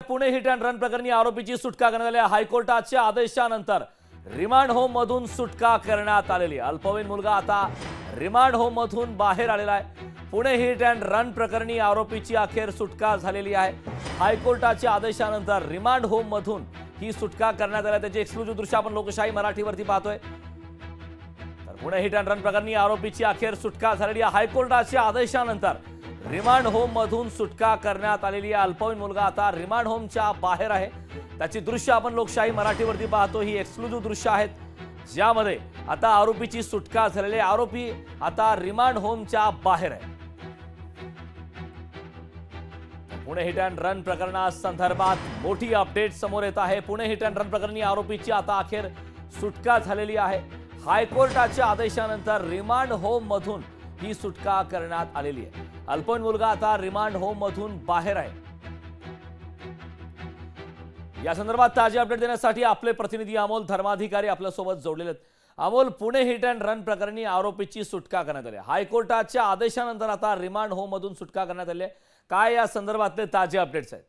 Pune hit and run प्रकरणी आरोपीची सुटका करण्यात आली। हायकोर्टाच्या आदेशानंतर रिमांड होम मधून सुटका करण्यात आलेली। अल्पवयीन मुलगा आता रिमांड होम मधून बाहेर आलेला आहे। पुणे हिट अँड रन प्रकरणी आरोपीची अखेर सुटका झालेली आहे। हायकोर्टाच्या आदेशानंतर रिमांड होम मधून ही सुटका करण्यात आली। त्याचे एक्सक्लुझिव्ह दृश्य आपण लोकशाही मराठीवरती पाहतोय। तर पुणे हिट अँड रन प्रकरणी आरोपीची अखेर सुटका झालेली आहे। हायकोर्टाच्या आदेशानंतर रिमांड होम मधून सुटका करण्यात आलेली आहे। अल्पवयीन मुलगा आता रिमांड होमच्या बाहेर आहे। त्याची दृश्य आपण लोकशाही मराठीवरती पाहतो। ही एक्सक्लुझिव्ह दृश्य आहेत ज्यामध्ये आता आरोपीची सुटका झालेली आहे। आरोपी आता रिमांड होमच्या बाहेर आहे। पुणे हिट अँड रन प्रकरणासंदर्भात मोठी अपडेट समोर येत आहे। पुणे हिट अँड रन प्रकरणी आरोपीची आता अखेर सुटका झालेली आहे। हायकोर्टाच्या आदेशानंतर रिमांड होम मधून ही सुटका करण्यात आलेली आहे। अल्पवयीन मुलगा आता रिमांड होम मधून बाहेर आहे। या संदर्भात ताजी अपडेट देण्यासाठी आपले प्रतिनिधी अमोल धर्माधिकारी आपल्या सोबत जोडलेले आहेत। Amol, Pune hit and run प्रकरणी आरोपीची सुटका करण्यात आली। हायकोर्टाच्या आदेशानंतर आता रिमांड होम मधून सुटका करण्यात आली आहे। काय या संदर्भातले ताजे अपडेट्स आहेत?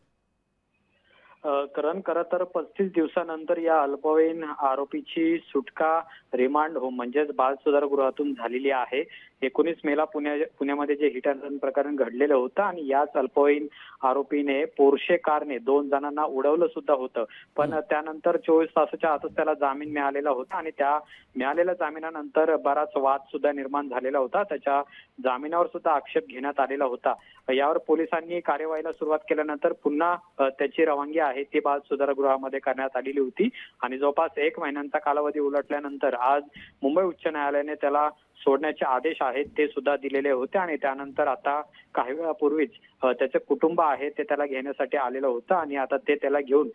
करण खरं तर 35 दिवसानंतर या अल्पवयीन आरोपीची सुटका रिमांड होम म्हणजेच बाल सुधार गृहातून झालेली आहे। 19 मेला पुण्यामध्ये जे हिट अँड रन प्रकरण घडलेलं होतं आणि याच अल्पवयीन आरोपीने पोर्शे कारने 2 जणांना उडवलं सुद्धा होतं। पण त्यानंतर 24 तासाच्या आतच त्याला जामीन मिळालेला होता आणि त्या मिळालेल्या जामिनानंतर बराच वाद सुद्धा निर्माण झालेला होता। त्याच्या जामिनावर सुद्धा आक्षेप घेण्यात आलेला होता। यावर पोलिसांनी कार्यवाहीला सुरुवात केल्यानंतर पुन्हा त्याची रवानगी आहे ती बाल सुधार गृहामध्ये करण्यात आलेली होती आणि जवळपास 1 महिन्यांचा कालावधी उलटल्यानंतर आज मुंबई उच्च न्यायालयाने त्याला सोडण्याचे आदेश आहेत ते सुद्धा दिलेले होते आणि त्यानंतर आता काही वेळापूर्वीच त्याचे कुटुंब आहे ते त्याला घेण्यासाठी आलेलं होतं आणि आता ते त्याला घेऊन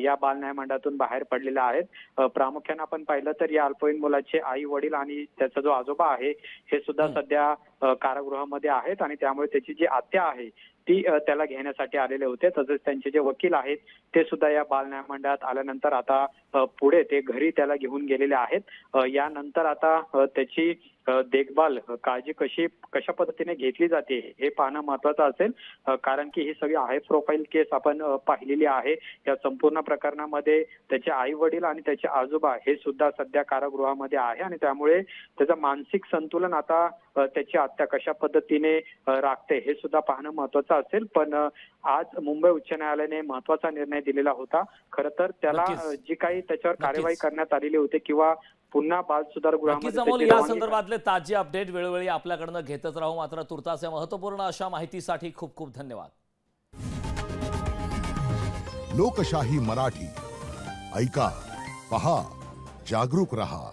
या बाल न्यायमंडळातून बाहेर पडलेले आहेत। प्रामुख्याने आपण पाहिलं तर या अल्पवयीन मुलाचे आई वडील आणि त्याचा जो आजोबा आहे हे सुद्धा सध्या कारागृहामध्ये आहेत आणि त्यामुळे त्याची जी आत्या आहे ती त्याला घेण्यासाठी आलेले होते। तसेच त्यांचे जे वकील आहेत ते सुद्धा या बाल न्यायमंडळात आल्यानंतर आता पुढे ते घरी त्याला घेऊन गेलेले आहेत। यानंतर आता त्याची देखभाल काळजी कशा पद्धतीने घेतली जाते हे पाहणं महत्वाचं असेल, कारण की ही सगळी हाय प्रोफाईल केस आपण पाहिलेली आहे। या संपूर्ण प्रकरणामध्ये त्याचे आई वडील आणि त्याचे आजोबा हे सुद्धा सध्या कारागृहामध्ये आहे आणि त्यामुळे त्याचं मानसिक संतुलन आता त्याची आत्या कशा पद्धतीने राखते हे सुद्धा पाहणं महत्वाचं असेल। पण आज मुंबई उच्च न्यायालयाने महत्वाचा निर्णय दिलेला होता। खरं तर त्याला जी काही त्याच्यावर कार्यवाही करण्यात आलेली होती किंवा पुन्हा बाल सुधार गृहामध्ये या संदर्भातले ताजे अपडेट वेळोवेळी आपल्याकडनं घेतच राहू। मात्र तुर्तास या महत्त्वपूर्ण अशा माहितीसाठी खूप खूप धन्यवाद। लोकशाही मराठी ऐका, पहा, जागरूक रहा।